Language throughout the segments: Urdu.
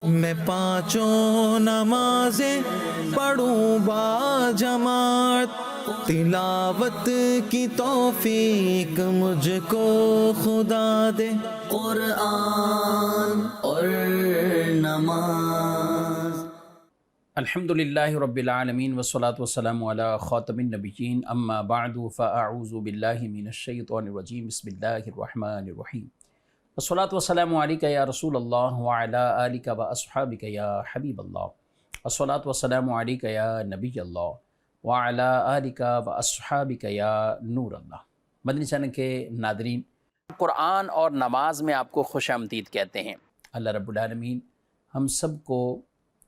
میں پانچوں نمازیں پڑھوں با جماعت، تلاوت کی توفیق مجھ کو خدا دے۔ قرآن اور نماز۔ الحمدللہ رب العالمین والصلاة والسلام علی خاتم النبیین، اما بعد فاعوذ باللہ من الشیطان الرجیم، بسم اللہ الرحمن الرحیم۔ والصلاة والسلام علیکہ یا رسول اللہ وعلی آلک واصحابک یا حبیب اللہ، والصلاة والسلام علیکہ یا نبی اللہ وعلی آلک واصحابک یا نور اللہ۔ مدنی چینل کے ناظرین، قرآن اور نماز میں آپ کو خوش آمدید کہتے ہیں۔ اللہ رب العالمین ہم سب کو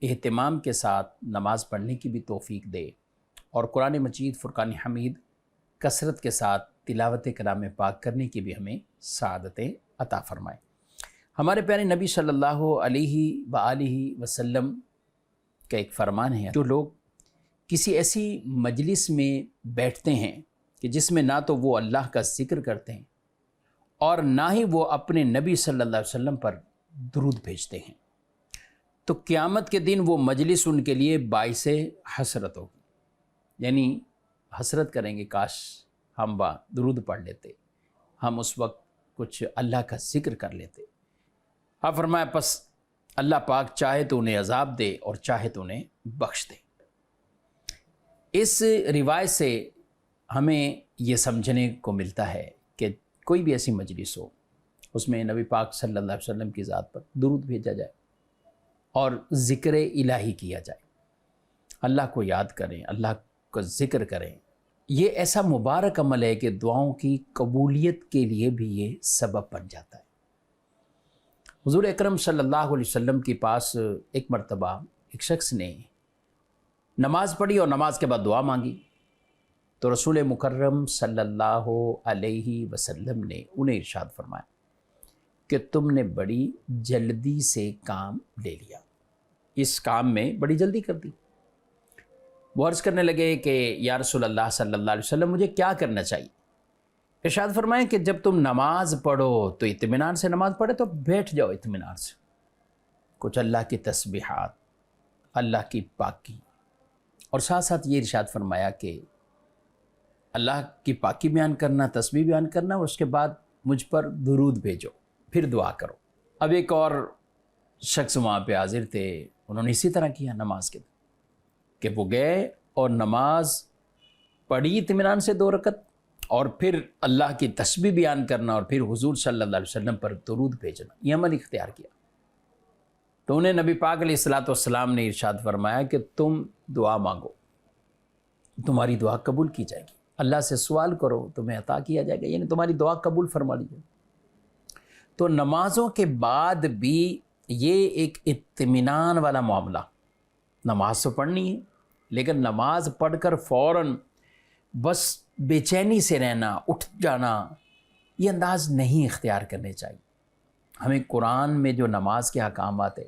اہتمام کے ساتھ نماز پڑھنے کی بھی توفیق دے، اور قرآن مجید فرقان حمید کثرت کے ساتھ تلاوت کلام پاک کرنے کی بھی ہمیں سعادتیں عطا فرمائے۔ ہمارے پیارے نبی صلی اللہ علیہ وآلہ وسلم کا ایک فرمان ہے، جو لوگ کسی ایسی مجلس میں بیٹھتے ہیں کہ جس میں نہ تو وہ اللہ کا ذکر کرتے ہیں اور نہ ہی وہ اپنے نبی صلی اللہ علیہ وسلم پر درود بھیجتے ہیں، تو قیامت کے دن وہ مجلس ان کے لیے باعث حسرت ہوگی۔ یعنی حسرت کریں گے، کاش ہم درود پڑھ لیتے، ہم اس وقت کچھ اللہ کا ذکر کر لیتے۔ آپ فرمایا پس اللہ پاک چاہے تو انہیں عذاب دے اور چاہے تو انہیں بخش دے۔ اس روایت سے ہمیں یہ سمجھنے کو ملتا ہے کہ کوئی بھی ایسی مجلس ہو، اس میں نبی پاک صلی اللہ علیہ وسلم کی ذات پر درود بھیجا جائے اور ذکر الہی کیا جائے، اللہ کو یاد کریں، اللہ کا ذکر کریں۔ یہ ایسا مبارک عمل ہے کہ دعاؤں کی قبولیت کے لیے بھی یہ سبب بن جاتا ہے۔ حضور اکرم صلی اللہ علیہ وسلم کے پاس ایک مرتبہ ایک شخص نے نماز پڑھی اور نماز کے بعد دعا مانگی، تو رسول مکرم صلی اللہ علیہ وسلم نے انہیں ارشاد فرمایا کہ تم نے بڑی جلدی سے کام لے لیا، اس کام میں بڑی جلدی کر دی۔ وہ عرض کرنے لگے کہ یا رسول اللہ صلی اللہ علیہ وسلم مجھے کیا کرنا چاہیے؟ ارشاد فرمائیں کہ جب تم نماز پڑھو تو اطمینان سے نماز پڑھے تو بیٹھ جاؤ اطمینان سے، کچھ اللہ کی تسبیحات، اللہ کی پاکی، اور ساتھ ساتھ یہ ارشاد فرمایا کہ اللہ کی پاکی بیان کرنا، تسبیح بیان کرنا، اور اس کے بعد مجھ پر درود بھیجو، پھر دعا کرو۔ اب ایک اور شخص وہاں پہ حاضر تھے، انہوں نے اسی طرح کیا نماز کے دن کہ وہ گئے اور نماز پڑھی اطمینان سے 2 رکعت، اور پھر اللہ کی تسبیح بیان کرنا، اور پھر حضور صلی اللہ علیہ وسلم پر درود بھیجنا، یہ عمل اختیار کیا۔ تو انہیں نبی پاک علیہ الصلوۃ والسلام نے ارشاد فرمایا کہ تم دعا مانگو، تمہاری دعا قبول کی جائے گی، اللہ سے سوال کرو تمہیں عطا کیا جائے گا، یعنی تمہاری دعا قبول فرما لی جائے گی۔ تو نمازوں کے بعد بھی یہ ایک اطمینان والا معاملہ، نماز تو پڑھنی ہے لیکن نماز پڑھ کر فوراً بس بے چینی سے رہنا، اٹھ جانا، یہ انداز نہیں اختیار کرنے چاہیے۔ ہمیں قرآن میں جو نماز کے احکامات ہیں،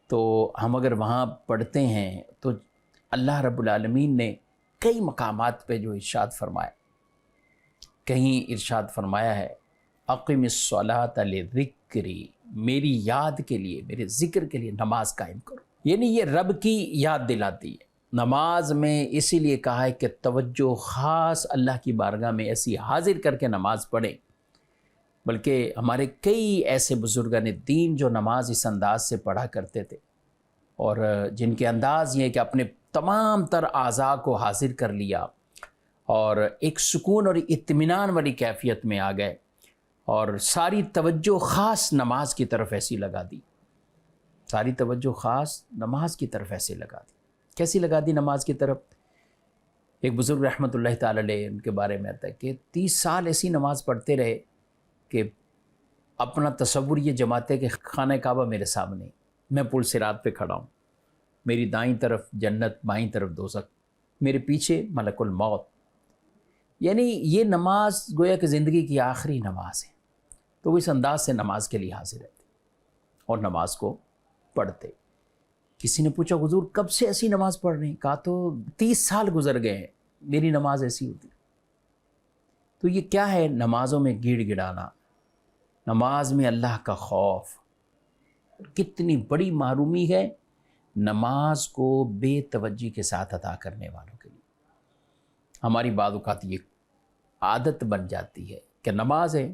تو ہم اگر وہاں پڑھتے ہیں تو اللہ رب العالمین نے کئی مقامات پہ جو ارشاد فرمایا، کہیں ارشاد فرمایا ہے اقم الصلاۃ لذکری، میری یاد کے لیے، میرے ذکر کے لیے نماز قائم کرو، یعنی یہ رب کی یاد دلاتی ہے۔ نماز میں اسی لیے کہا ہے کہ توجہ خاص اللہ کی بارگاہ میں ایسی حاضر کر کے نماز پڑھیں، بلکہ ہمارے کئی ایسے بزرگان دین جو نماز اس انداز سے پڑھا کرتے تھے، اور جن کے انداز یہ ہے کہ اپنے تمام تر اعضاء کو حاضر کر لیا اور ایک سکون اور اطمینان والی کیفیت میں آ گئے، اور ساری توجہ خاص نماز کی طرف ایسی لگا دی، ساری توجہ خاص نماز کی طرف ایسے لگا دی۔ کیسی لگا دی نماز کی طرف؟ ایک بزرگ رحمۃ اللہ تعالی علیہ، ان کے بارے میں آتا ہے کہ 30 سال ایسی نماز پڑھتے رہے کہ اپنا تصور یہ جماتے کہ خانہ کعبہ میرے سامنے، میں پل صراط پہ کھڑا ہوں، میری دائیں طرف جنت، بائیں طرف دوزخ، میرے پیچھے ملک الموت، یعنی یہ نماز گویا کہ زندگی کی آخری نماز ہے۔ تو وہ اس انداز سے نماز کے لیے حاضر رہتے اور نماز کو پڑھتے۔ کسی نے پوچھا حضور کب سے ایسی نماز پڑھ رہے ہیں؟ کہا تو 30 سال گزر گئے ہیں، میری نماز ایسی ہوتی۔ تو یہ کیا ہے؟ نمازوں میں گڑ گڑانا، نماز میں اللہ کا خوف، کتنی بڑی محرومی ہے نماز کو بے توجہی کے ساتھ ادا کرنے والوں کے لیے۔ ہماری بعض اوقات یہ عادت بن جاتی ہے کہ نماز ہے،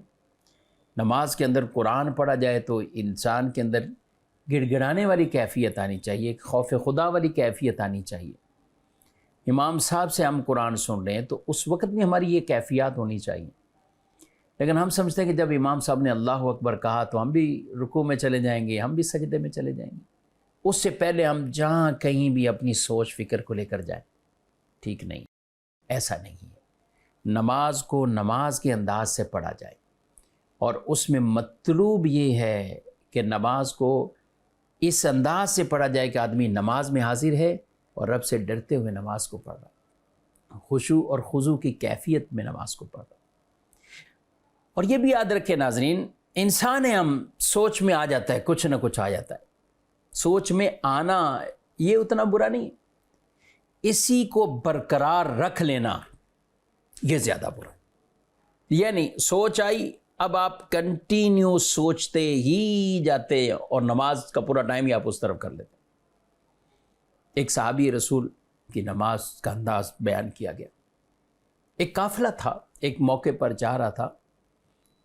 نماز کے اندر قرآن پڑھا جائے تو انسان کے اندر گڑ گڑانے والی کیفیت آنی چاہیے، خوف خدا والی کیفیت آنی چاہیے۔ امام صاحب سے ہم قرآن سن رہے ہیں تو اس وقت بھی ہماری یہ کیفیات ہونی چاہیے، لیکن ہم سمجھتے ہیں کہ جب امام صاحب نے اللہ اکبر کہا تو ہم بھی رکوع میں چلے جائیں گے، ہم بھی سجدے میں چلے جائیں گے۔ اس سے پہلے ہم جہاں کہیں بھی اپنی سوچ فکر کو لے کر جائیں، ٹھیک نہیں، ایسا نہیں ہے۔ نماز کو نماز کے انداز سے پڑھا جائے، اور اس میں مطلوب یہ ہے کہ نماز کو اس انداز سے پڑھا جائے کہ آدمی نماز میں حاضر ہے اور رب سے ڈرتے ہوئے نماز کو پڑھ رہا ہے، خشوع اور خضوع کی کیفیت میں نماز کو پڑھ رہا ہے۔ اور یہ بھی یاد رکھے ناظرین، انسان ہے، ہم سوچ میں آ جاتا ہے، کچھ نہ کچھ آ جاتا ہے، سوچ میں آنا یہ اتنا برا نہیں ہے، اسی کو برقرار رکھ لینا یہ زیادہ برا ہے۔ یعنی سوچ آئی، اب آپ کنٹینیو سوچتے ہی جاتے ہیں اور نماز کا پورا ٹائم ہی آپ اس طرف کر لیتے ہیں۔ ایک صحابی رسول کی نماز کا انداز بیان کیا گیا۔ ایک قافلہ تھا، ایک موقع پر جا رہا تھا،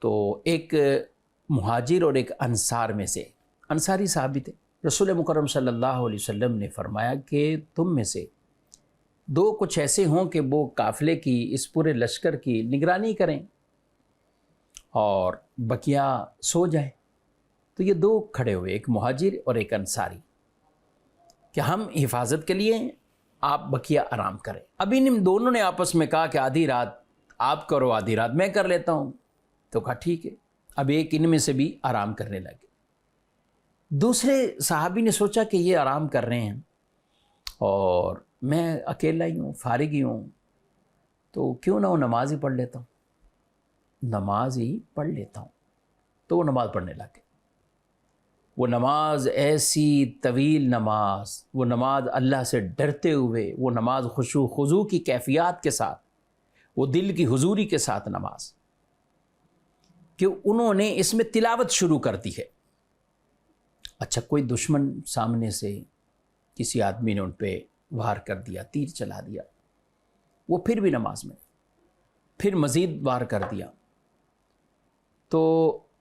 تو ایک مہاجر اور ایک انصار میں سے، انصاری صحابی تھے، رسول مکرم صلی اللہ علیہ وسلم نے فرمایا کہ تم میں سے دو کچھ ایسے ہوں کہ وہ قافلے کی، اس پورے لشکر کی نگرانی کریں اور بقیہ سو جائیں۔ تو یہ دو کھڑے ہوئے، ایک مہاجر اور ایک انصاری، کہ ہم حفاظت کے لیے، آپ بقیہ آرام کریں۔ اب ان دونوں نے آپس میں کہا کہ آدھی رات آپ کرو، آدھی رات میں کر لیتا ہوں۔ تو کہا ٹھیک ہے۔ اب ایک ان میں سے بھی آرام کرنے لگے۔ دوسرے صحابی نے سوچا کہ یہ آرام کر رہے ہیں اور میں اکیلا ہی ہوں، فارغ ہی ہوں، تو کیوں نہ وہ نماز ہی پڑھ لیتا ہوں، نماز ہی پڑھ لیتا ہوں۔ تو وہ نماز پڑھنے لگے۔ وہ نماز ایسی طویل نماز، وہ نماز اللہ سے ڈرتے ہوئے، وہ نماز خشوع خضوع کی کیفیات کے ساتھ، وہ دل کی حضوری کے ساتھ نماز، کہ انہوں نے اس میں تلاوت شروع کر دی ہے۔ اچھا، کوئی دشمن سامنے سے کسی آدمی نے ان پہ وار کر دیا، تیر چلا دیا، وہ پھر بھی نماز میں، پھر مزید وار کر دیا۔ تو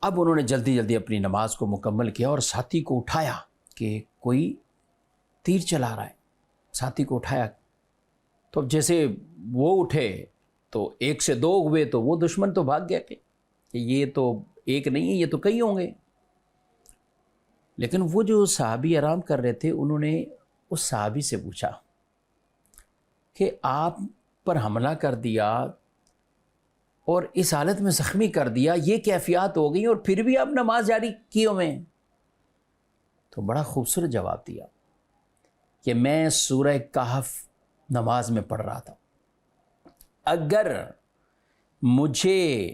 اب انہوں نے جلدی جلدی اپنی نماز کو مکمل کیا اور ساتھی کو اٹھایا کہ کوئی تیر چلا رہا ہے، ساتھی کو اٹھایا۔ تو اب جیسے وہ اٹھے تو ایک سے دو ہوئے، تو وہ دشمن تو بھاگ گیا کہ یہ تو ایک نہیں ہے، یہ تو کئی ہوں گے۔ لیکن وہ جو صحابی آرام کر رہے تھے، انہوں نے اس صحابی سے پوچھا کہ آپ پر حملہ کر دیا اور اس حالت میں زخمی کر دیا، یہ کیفیات ہو گئی اور پھر بھی آپ نماز جاری کی ہوئے ہیں؟ تو بڑا خوبصورت جواب دیا کہ میں سورہ کہف نماز میں پڑھ رہا تھا، اگر مجھے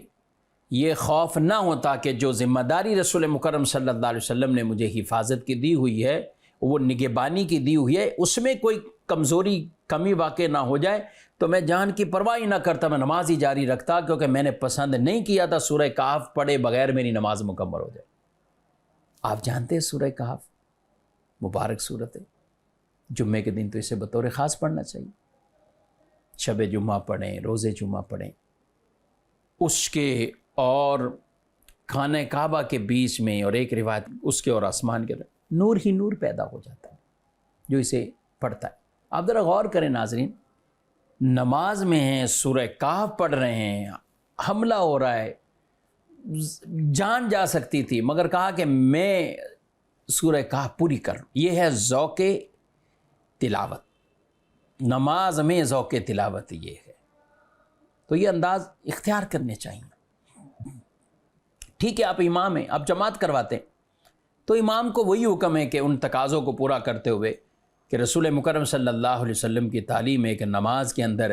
یہ خوف نہ ہوتا کہ جو ذمہ داری رسول مکرم صلی اللہ علیہ وسلم نے مجھے حفاظت کی دی ہوئی ہے، وہ نگہبانی کی دی ہوئی ہے، اس میں کوئی کمزوری کمی واقع نہ ہو جائے، تو میں جان کی پرواہ ہی نہ کرتا، میں نماز ہی جاری رکھتا، کیونکہ میں نے پسند نہیں کیا تھا سورہ کہف پڑھے بغیر میری نماز مکمل ہو جائے۔ آپ جانتے ہیں سورہ کہف مبارک صورت ہے، جمعے کے دن تو اسے بطور خاص پڑھنا چاہیے، شب جمعہ پڑھیں، روز جمعہ پڑھیں، اس کے اور خانہ کعبہ کے بیچ میں، اور ایک روایت اس کے اور آسمان کے نور ہی نور پیدا ہو جاتا ہے جو اسے پڑھتا ہے۔ آپ ذرا غور کریں ناظرین، نماز میں ہیں، سورہ کہف پڑھ رہے ہیں، حملہ ہو رہا ہے، جان جا سکتی تھی، مگر کہا کہ میں سورہ کہف پوری کر لوں۔ یہ ہے ذوق تلاوت، نماز میں ذوق تلاوت یہ ہے۔ تو یہ انداز اختیار کرنے چاہیے۔ ٹھیک ہے، آپ امام ہیں، آپ جماعت کرواتے ہیں، تو امام کو وہی حکم ہے کہ ان تقاضوں کو پورا کرتے ہوئے کہ رسول مکرم صلی اللہ علیہ وسلم کی تعلیم ہے کہ نماز کے اندر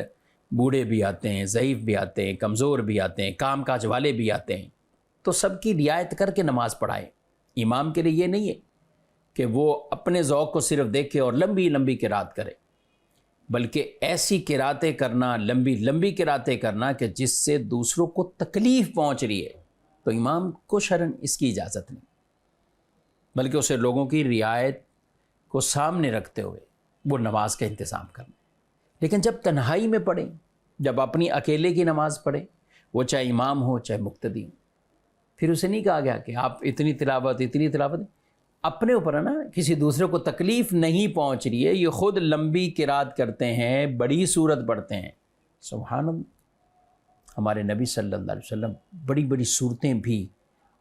بوڑھے بھی آتے ہیں، ضعیف بھی آتے ہیں، کمزور بھی آتے ہیں، کام کاج والے بھی آتے ہیں، تو سب کی رعایت کر کے نماز پڑھائے۔ امام کے لیے یہ نہیں ہے کہ وہ اپنے ذوق کو صرف دیکھے اور لمبی لمبی قرات کرے، بلکہ ایسی قراتیں کرنا، لمبی لمبی قراتیں کرنا کہ جس سے دوسروں کو تکلیف پہنچ رہی ہے، تو امام کو شرعاً اس کی اجازت نہیں۔ بلکہ اسے لوگوں کی رعایت کو سامنے رکھتے ہوئے وہ نماز کا انتظام کرنا. لیکن جب تنہائی میں پڑھیں، جب اپنی اکیلے کی نماز پڑھیں، وہ چاہے امام ہو چاہے مقتدی ہو، پھر اسے نہیں کہا گیا کہ آپ اتنی تلاوت اپنے اوپر ہے نا، کسی دوسرے کو تکلیف نہیں پہنچ رہی ہے. یہ خود لمبی قرات کرتے ہیں، بڑی سورت پڑھتے ہیں. سبحان اللہ. ہمارے نبی صلی اللہ علیہ وسلم بڑی بڑی صورتیں بھی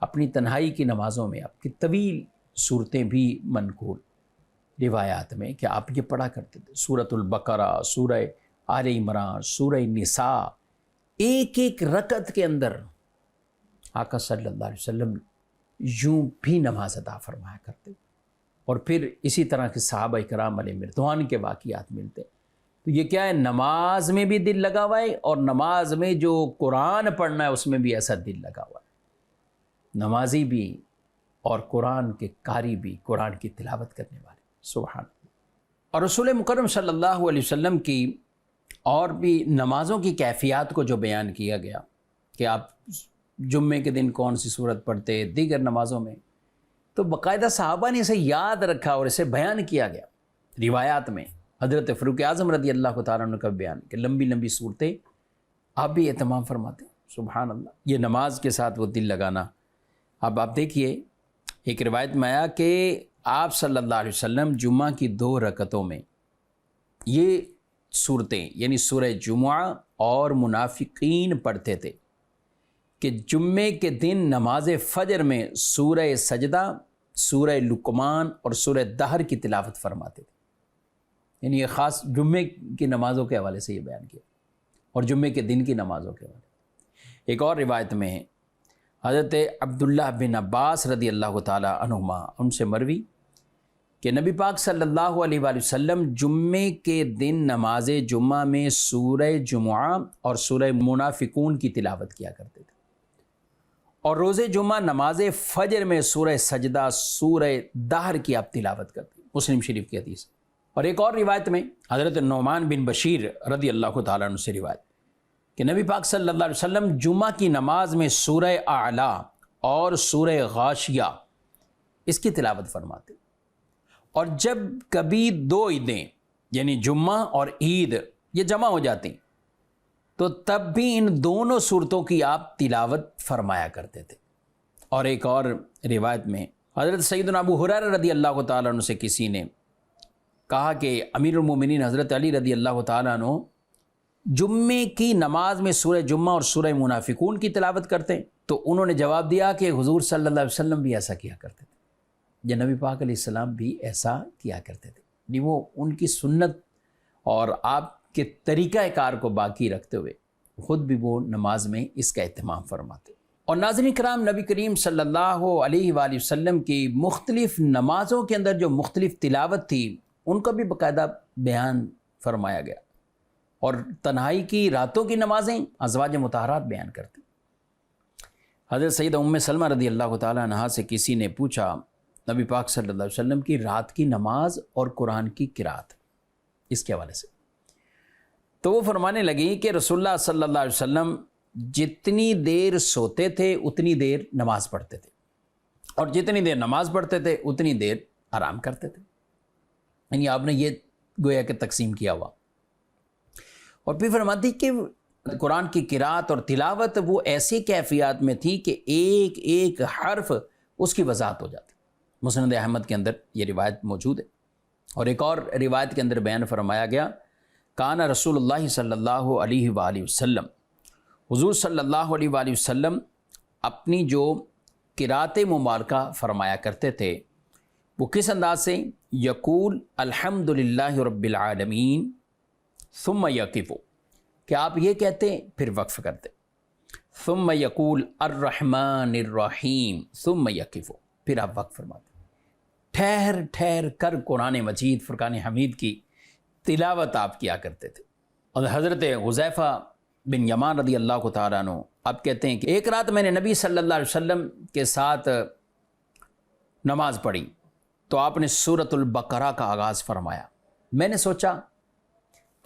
اپنی تنہائی کی نمازوں میں، آپ کی طویل صورتیں بھی منقول روایات میں کہ آپ یہ پڑھا کرتے تھے. سورۃ البقرہ، سورہ آل عمران، سورہ نساء، ایک ایک رکعت کے اندر آقا صلی اللہ علیہ وسلم یوں بھی نماز ادا فرمایا کرتے. اور پھر اسی طرح کے صحابہ کرام علیہ رضوان کے واقعات ملتے. تو یہ کیا ہے، نماز میں بھی دل لگا ہوا ہے، اور نماز میں جو قرآن پڑھنا ہے اس میں بھی ایسا دل لگا ہوا ہے. نمازی بھی اور قرآن کے قاری بھی، قرآن کی تلاوت کرنے والے. سبحان اللہ. اور رسول مکرم صلی اللہ علیہ وسلم کی اور بھی نمازوں کی کیفیات کو جو بیان کیا گیا کہ آپ جمعے کے دن کون سی صورت پڑھتے، دیگر نمازوں میں، تو باقاعدہ صحابہ نے اسے یاد رکھا اور اسے بیان کیا گیا روایات میں. حضرت فاروق اعظم رضی اللہ تعالیٰ عنہ کا بیان کہ لمبی لمبی صورتیں آپ بھی اہتمام فرماتے ہیں. سبحان اللہ. یہ نماز کے ساتھ وہ دل لگانا. اب آپ دیکھیے، ایک روایت میں آیا کہ آپ صلی اللہ علیہ وسلم جمعہ کی 2 رکعتوں میں یہ صورتیں یعنی سورہ جمعہ اور منافقین پڑھتے تھے کہ جمعے کے دن نماز فجر میں سورہ سجدہ، سورہ لقمان اور سورہ دہر کی تلاوت فرماتے تھے. یعنی یہ خاص جمعے کی نمازوں کے حوالے سے یہ بیان کیا، اور جمعے کے دن کی نمازوں کے حوالے. ایک اور روایت میں ہے حضرت عبداللہ بن عباس رضی اللہ تعالی عنہما، ان سے مروی کہ نبی پاک صلی اللہ علیہ وآلہ وسلم جمعے کے دن نماز جمعہ میں سورہ جمعہ اور سورہ منافقون کی تلاوت کیا کرتے تھے، اور روز جمعہ نماز فجر میں سورہ سجدہ، سورہ دہر کی آپ تلاوت کرتے. مسلم شریف کی حدیث. اور ایک اور روایت میں حضرت نعمان بن بشیر رضی اللہ تعالیٰ عنہ سے روایت کہ نبی پاک صلی اللہ علیہ وسلم جمعہ کی نماز میں سورہ اعلیٰ اور سورہ غاشیہ اس کی تلاوت فرماتے. اور جب کبھی 2 عیدیں یعنی جمعہ اور عید یہ جمع ہو جاتی تو تب بھی ان دونوں صورتوں کی آپ تلاوت فرمایا کرتے تھے. اور ایک اور روایت میں حضرت سیدنا ابو ہریرہ رضی اللہ تعالیٰ عنہ سے کسی نے کہا کہ امیر المومنین حضرت علی رضی اللہ تعالیٰ عنہ جمعے کی نماز میں سورہ جمعہ اور سورہ منافقون کی تلاوت کرتے ہیں. تو انہوں نے جواب دیا کہ حضور صلی اللہ علیہ وسلم بھی ایسا کیا کرتے تھے، یا نبی پاک علیہ السلام بھی ایسا کیا کرتے تھے. نہیں، وہ ان کی سنت اور آپ کے طریقہ کار کو باقی رکھتے ہوئے خود بھی وہ نماز میں اس کا اہتمام فرماتے. اور ناظرین کرام، نبی کریم صلی اللہ علیہ وآلہ وسلم کی مختلف نمازوں کے اندر جو مختلف تلاوت تھی ان کا بھی باقاعدہ بیان فرمایا گیا. اور تنہائی کی راتوں کی نمازیں ازواج مطہرات بیان کرتی. حضرت سیدہ ام سلمہ رضی اللہ تعالیٰ عنہا سے کسی نے پوچھا نبی پاک صلی اللہ علیہ وسلم کی رات کی نماز اور قرآن کی قرات اس کے حوالے سے، تو وہ فرمانے لگی کہ رسول اللہ صلی اللہ علیہ وسلم جتنی دیر سوتے تھے اتنی دیر نماز پڑھتے تھے، اور جتنی دیر نماز پڑھتے تھے اتنی دیر آرام کرتے تھے. یعنی آپ نے یہ گویا کہ تقسیم کیا ہوا. اور پھر فرماتی کہ قرآن کی قرات اور تلاوت وہ ایسی کیفیات میں تھی کہ ایک ایک حرف اس کی وضاحت ہو جاتی. مسند احمد کے اندر یہ روایت موجود ہے. اور ایک اور روایت کے اندر بیان فرمایا گیا کان رسول اللہ صلی اللہ علیہ وآلہ وسلم، حضور صلی اللہ علیہ وآلہ وسلم اپنی جو قرات مبارکہ فرمایا کرتے تھے وہ کس انداز سے، یقول الحمد للہ رب العالمین ثم یقف، کہ آپ یہ کہتے پھر وقف کرتے، ثم یقول الرحمن الرحیم ثم یقف، پھر آپ وقف فرماتے. ٹھہر ٹھہر کر قرآن مجید فرقان حمید کی تلاوت آپ کیا کرتے تھے. اور حضرت حذیفہ بن یمان رضی اللہ تعالیٰ عنہ آپ کہتے ہیں کہ ایک رات میں نے نبی صلی اللہ علیہ وسلم کے ساتھ نماز پڑھی تو آپ نے سورۃ البقرہ کا آغاز فرمایا. میں نے سوچا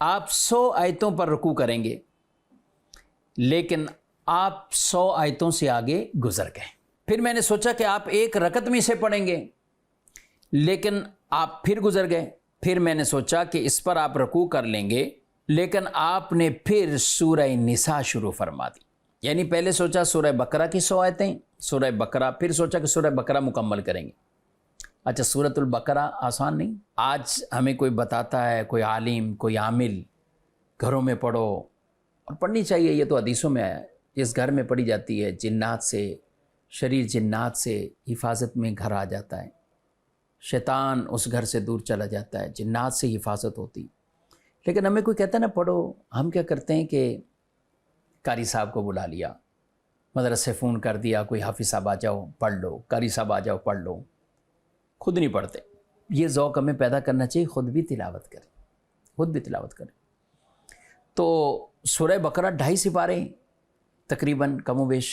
آپ 100 آیتوں پر رکوع کریں گے، لیکن آپ 100 آیتوں سے آگے گزر گئے. پھر میں نے سوچا کہ آپ ایک رکعت میں سے پڑھیں گے، لیکن آپ پھر گزر گئے، پھر میں نے سوچا کہ اس پر آپ رکوع کر لیں گے، لیکن آپ نے پھر سورہ نساء شروع فرما دی. یعنی پہلے سوچا سورہ بقرہ کی 100 آیتیں، سورہ بقرہ، پھر سوچا کہ سورہ بقرہ مکمل کریں گے. اچھا سورۃ البقرہ آسان نہیں. آج ہمیں کوئی بتاتا ہے، کوئی عالم، کوئی عامل، گھروں میں پڑھو، اور پڑھنی چاہیے، یہ تو حدیثوں میں آیا ہے. جس گھر میں پڑھی جاتی ہے جنات سے، شریر جنات سے حفاظت میں گھر آ جاتا ہے، شیطان اس گھر سے دور چلا جاتا ہے، جنات سے حفاظت ہوتی. لیکن ہمیں کوئی کہتا ہے نا پڑھو، ہم کیا کرتے ہیں کہ قاری صاحب کو بلا لیا، مدرسے فون کر دیا، کوئی حافظ صاحب آ جاؤ پڑھ لو، قاری صاحب آ جاؤ پڑھ لو، خود نہیں پڑھتے. یہ ذوق ہمیں پیدا کرنا چاہیے، خود بھی تلاوت کریں، خود بھی تلاوت کریں. تو سورہ بقرہ 2.5 سپارے تقریباً کم و بیش.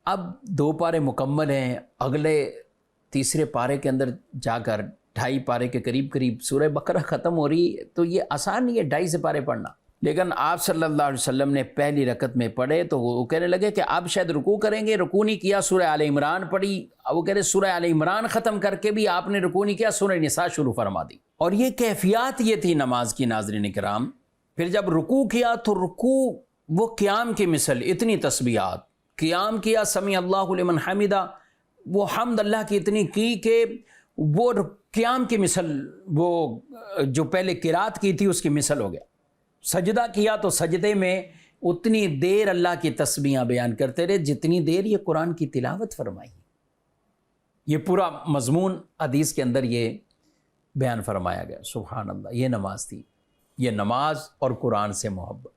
اب 2 پارے مکمل ہیں، اگلے تیسرے پارے کے اندر جا کر 2.5 پارے کے قریب سورہ بقرہ ختم ہو رہی ہے. تو یہ آسان نہیں ہے 2.5 سپارے پڑھنا. لیکن آپ صلی اللہ علیہ وسلم نے پہلی رکعت میں پڑھے تو وہ کہنے لگے کہ اب شاید رکوع کریں گے، رکوع نہیں کیا، سورہ آل عمران پڑھی. وہ کہہ رہے سورہ آل عمران ختم کر کے بھی آپ نے رکوع نہیں کیا، سورہ نساء شروع فرما دی. اور یہ کیفیات یہ تھی نماز کی ناظرین کرام. پھر جب رکوع کیا تو رکوع وہ قیام کی مثل، اتنی تسبیحات، قیام کیا سمیع اللہ لمن حمدہ، وہ حمد اللہ کی اتنی کی کہ وہ قیام کی مثل، وہ جو پہلے قرات کی تھی اس کی مثل ہو گیا. سجدہ کیا تو سجدے میں اتنی دیر اللہ کی تسبیحاں بیان کرتے رہے جتنی دیر یہ قرآن کی تلاوت فرمائی. یہ پورا مضمون حدیث کے اندر یہ بیان فرمایا گیا. سبحان اللہ، یہ نماز تھی. یہ نماز اور قرآن سے محبت،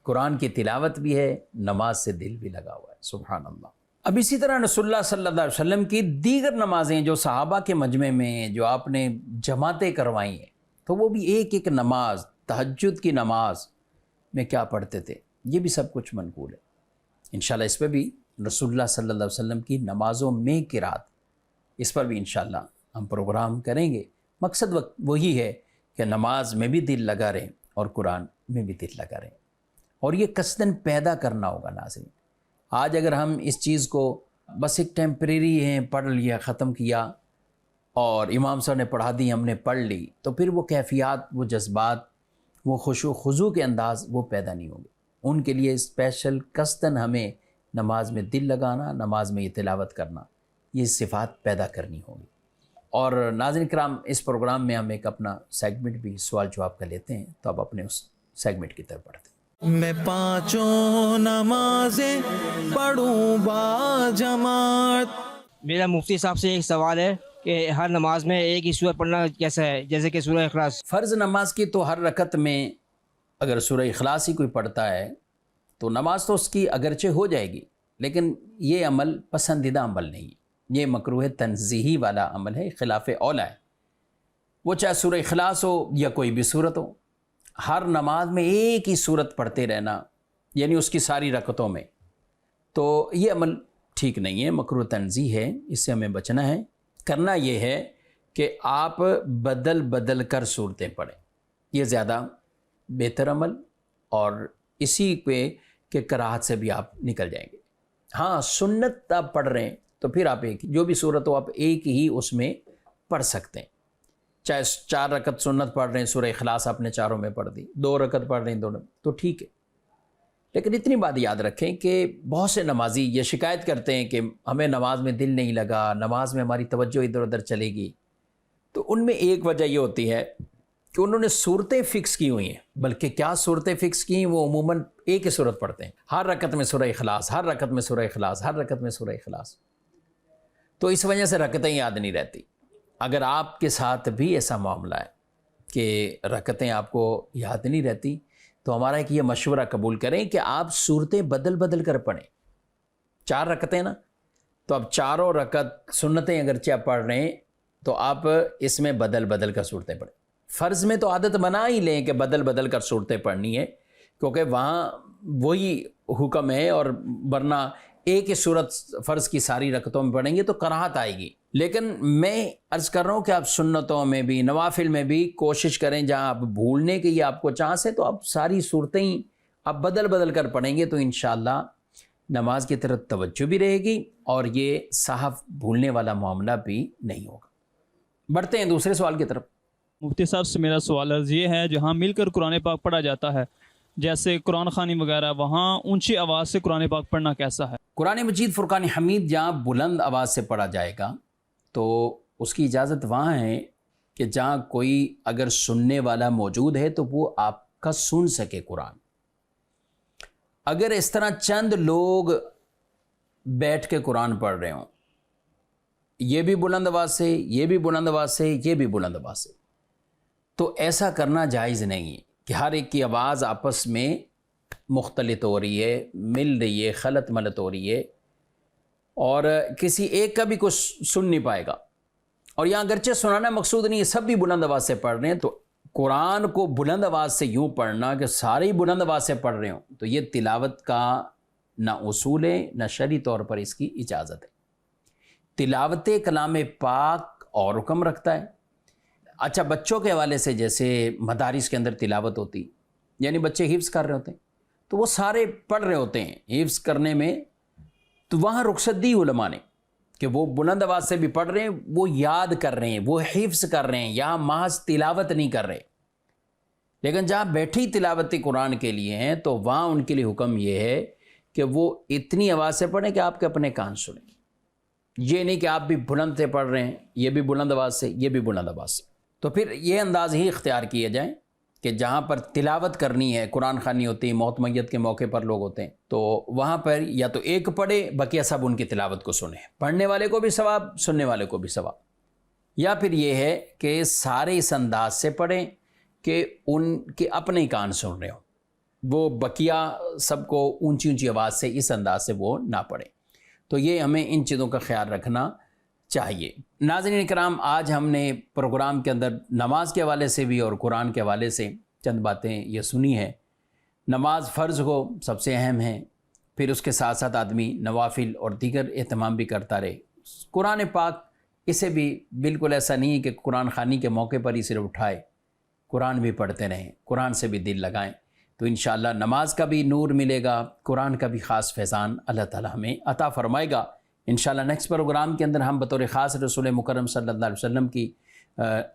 قرآن کی تلاوت بھی ہے، نماز سے دل بھی لگا ہوا ہے. سبحان اللہ. اب اسی طرح رسول اللہ صلی اللہ علیہ وسلم کی دیگر نمازیں جو صحابہ کے مجمع میں جو آپ نے جماعتیں کروائی ہیں، تو وہ بھی ایک ایک نماز، تہجد کی نماز میں کیا پڑھتے تھے، یہ بھی سب کچھ منقول ہے. انشاءاللہ اس پہ بھی رسول اللہ صلی اللہ علیہ وسلم کی نمازوں میں قرات، اس پر بھی انشاءاللہ ہم پروگرام کریں گے. مقصد وہی ہے کہ نماز میں بھی دل لگا رہے اور قرآن میں بھی دل لگا رہے. اور یہ قصداً پیدا کرنا ہوگا ناظرین. آج اگر ہم اس چیز کو بس ایک ٹیمپریری ہیں، پڑھ لیا، ختم کیا، اور امام صاحب نے پڑھا دی، ہم نے پڑھ لی، تو پھر وہ کیفیات، وہ جذبات، وہ خشوع خضوع کے انداز وہ پیدا نہیں ہوں گے. ان کے لیے اسپیشل قصداً ہمیں نماز میں دل لگانا، نماز میں یہ تلاوت کرنا، یہ صفات پیدا کرنی ہوگی. اور ناظرین کرام، اس پروگرام میں ہم ایک اپنا سیگمنٹ بھی سوال جواب کا لیتے ہیں، تو اب اپنے اس سیگمنٹ کی طرف بڑھتے ہیں. میں 5 نمازیں پڑھوں با جماعت. میرا مفتی صاحب سے ایک سوال ہے کہ ہر نماز میں ایک ہی سورت پڑھنا کیسا ہے، جیسے کہ سورہ اخلاص؟ فرض نماز کی تو ہر رکعت میں اگر سورہ اخلاص ہی کوئی پڑھتا ہے تو نماز تو اس کی اگرچہ ہو جائے گی، لیکن یہ عمل پسندیدہ عمل نہیں ہے، یہ مکروہ تنزیہی والا عمل ہے، خلاف اولیٰ ہے. وہ چاہے سورہ اخلاص ہو یا کوئی بھی سورت ہو، ہر نماز میں ایک ہی سورت پڑھتے رہنا، یعنی اس کی ساری رکعتوں میں، تو یہ عمل ٹھیک نہیں ہے، مکروہ تنزیہ ہے، اس سے ہمیں بچنا ہے. کرنا یہ ہے کہ آپ بدل بدل کر صورتیں پڑھیں، یہ زیادہ بہتر عمل، اور اسی پہ کہ کراہت سے بھی آپ نکل جائیں گے. ہاں سنت آپ پڑھ رہے ہیں تو پھر آپ ایک جو بھی صورت ہو آپ ایک ہی اس میں پڑھ سکتے ہیں. چاہے 4 رکعت سنت پڑھ رہے ہیں، سورہ اخلاص آپ نے چاروں میں پڑھ دی، 2 رکعت پڑھ رہے ہیں دونوں، تو ٹھیک ہے. لیکن اتنی بات یاد رکھیں کہ بہت سے نمازی یہ شکایت کرتے ہیں کہ ہمیں نماز میں دل نہیں لگا، نماز میں ہماری توجہ ادھر ادھر چلے گی. تو ان میں ایک وجہ یہ ہوتی ہے کہ انہوں نے صورتیں فکس کی ہوئی ہیں. بلکہ کیا صورتیں فکس کی ہیں، وہ عموماً ایک ہی صورت پڑھتے ہیں، ہر رکعت میں سورہ اخلاص، ہر رکعت میں سورہ اخلاص، ہر رکعت میں سورہ اخلاص. تو اس وجہ سے رکعتیں یاد نہیں رہتی. اگر آپ کے ساتھ بھی ایسا معاملہ ہے کہ رکعتیں آپ کو یاد نہیں رہتی، تو ہمارا ایک یہ مشورہ قبول کریں کہ آپ صورتیں بدل بدل کر پڑھیں. 4 رکعتیں نا، تو اب چاروں رکعت سنتیں اگرچہ آپ پڑھ رہے ہیں تو آپ اس میں بدل بدل کر صورتیں پڑھیں. فرض میں تو عادت بنا ہی لیں کہ بدل بدل کر صورتیں پڑھنی ہے، کیونکہ وہاں وہی حکم ہے، اور ورنہ ایک ہی صورت فرض کی ساری رکعتوں میں پڑھیں گے تو کراہت آئے گی. لیکن میں عرض کر رہا ہوں کہ آپ سنتوں میں بھی، نوافل میں بھی کوشش کریں، جہاں آپ بھولنے کی آپ کو چانس ہے تو آپ ساری صورتیں ہی آپ بدل بدل کر پڑھیں گے تو انشاءاللہ نماز کی طرف توجہ بھی رہے گی، اور یہ صحف بھولنے والا معاملہ بھی نہیں ہوگا. بڑھتے ہیں دوسرے سوال کی طرف۔ مفتی صاحب سے میرا سوال عرض یہ ہے، جہاں مل کر قرآن پاک پڑھا جاتا ہے جیسے قرآن خوانی وغیرہ، وہاں اونچی آواز سے قرآن پاک پڑھنا کیسا ہے؟ قرآن مجید فرقان حمید جہاں بلند آواز سے پڑھا جائے گا تو اس کی اجازت وہاں ہے کہ جہاں کوئی اگر سننے والا موجود ہے تو وہ آپ کا سن سکے قرآن۔ اگر اس طرح چند لوگ بیٹھ کے قرآن پڑھ رہے ہوں، یہ بھی بلند آواز سے، یہ بھی بلند آواز سے، یہ بھی بلند آواز سے، تو ایسا کرنا جائز نہیں ہے کہ ہر ایک کی آواز آپس میں مختلط ہو رہی ہے، مل رہی ہے، خلط ملط ہو رہی ہے، اور کسی ایک کا بھی کچھ سن نہیں پائے گا۔ اور یہاں اگرچہ سنانا مقصود نہیں ہے، سب بھی بلند آواز سے پڑھ رہے ہیں، تو قرآن کو بلند آواز سے یوں پڑھنا کہ سارے ہی بلند آواز سے پڑھ رہے ہوں، تو یہ تلاوت کا نہ اصول ہے نہ شرعی طور پر اس کی اجازت ہے۔ تلاوت کلام پاک اور حکم رکھتا ہے۔ اچھا، بچوں کے حوالے سے جیسے مدارس کے اندر تلاوت ہوتی، یعنی بچے حفظ کر رہے ہوتے ہیں تو وہ سارے پڑھ رہے ہوتے ہیں حفظ کرنے میں، تو وہاں رخصت دی علماء نے کہ وہ بلند آواز سے بھی پڑھ رہے ہیں، وہ یاد کر رہے ہیں، وہ حفظ کر رہے ہیں، یہاں محض تلاوت نہیں کر رہے۔ لیکن جہاں بیٹھی تلاوت قرآن کے لیے ہیں تو وہاں ان کے لیے حکم یہ ہے کہ وہ اتنی آواز سے پڑھیں کہ آپ کے اپنے کان سنیں، یہ نہیں کہ آپ بھی بلند سے پڑھ رہے ہیں، یہ بھی بلند آواز سے، یہ بھی بلند آواز سے۔ تو پھر یہ انداز ہی اختیار کیے جائیں کہ جہاں پر تلاوت کرنی ہے، قرآن خوانی ہوتی ہے، موت میت کے موقع پر لوگ ہوتے ہیں، تو وہاں پر یا تو ایک پڑھے، بقیہ سب ان کی تلاوت کو سنیں، پڑھنے والے کو بھی ثواب، سننے والے کو بھی ثواب، یا پھر یہ ہے کہ سارے اس انداز سے پڑھیں کہ ان کے اپنے ہی کان سن رہے ہوں، وہ بقیہ سب کو اونچی اونچی آواز سے اس انداز سے وہ نہ پڑھیں۔ تو یہ ہمیں ان چیزوں کا خیال رکھنا چاہیے۔ ناظرین کرام، آج ہم نے پروگرام کے اندر نماز کے حوالے سے بھی اور قرآن کے حوالے سے چند باتیں یہ سنی ہیں۔ نماز فرض ہو سب سے اہم ہے، پھر اس کے ساتھ ساتھ آدمی نوافل اور دیگر اہتمام بھی کرتا رہے۔ قرآن پاک اسے بھی بالکل ایسا نہیں ہے کہ قرآن خوانی کے موقع پر ہی صرف اٹھائے، قرآن بھی پڑھتے رہیں، قرآن سے بھی دل لگائیں، تو انشاءاللہ نماز کا بھی نور ملے گا، قرآن کا بھی خاص فیضان اللہ تعالی ہمیں عطا فرمائے گا۔ انشاءاللہ نیکسٹ پروگرام کے اندر ہم بطور خاص رسول مکرم صلی اللہ علیہ وسلم کی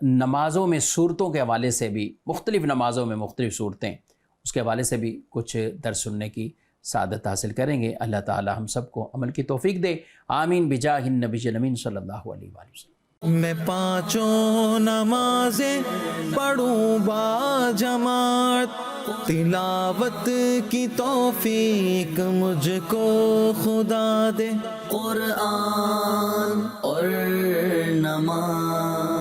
نمازوں میں صورتوں کے حوالے سے بھی، مختلف نمازوں میں مختلف صورتیں، اس کے حوالے سے بھی کچھ درس سننے کی سعادت حاصل کریں گے۔ اللہ تعالی ہم سب کو عمل کی توفیق دے، آمین بجاہ النبی الامین صلی اللہ علیہ وآلہ وسلم۔ میں پانچوں نمازیں پڑھوں با جماعت، تلاوت کی توفیق مجھ کو خدا دے، قرآن اور نماز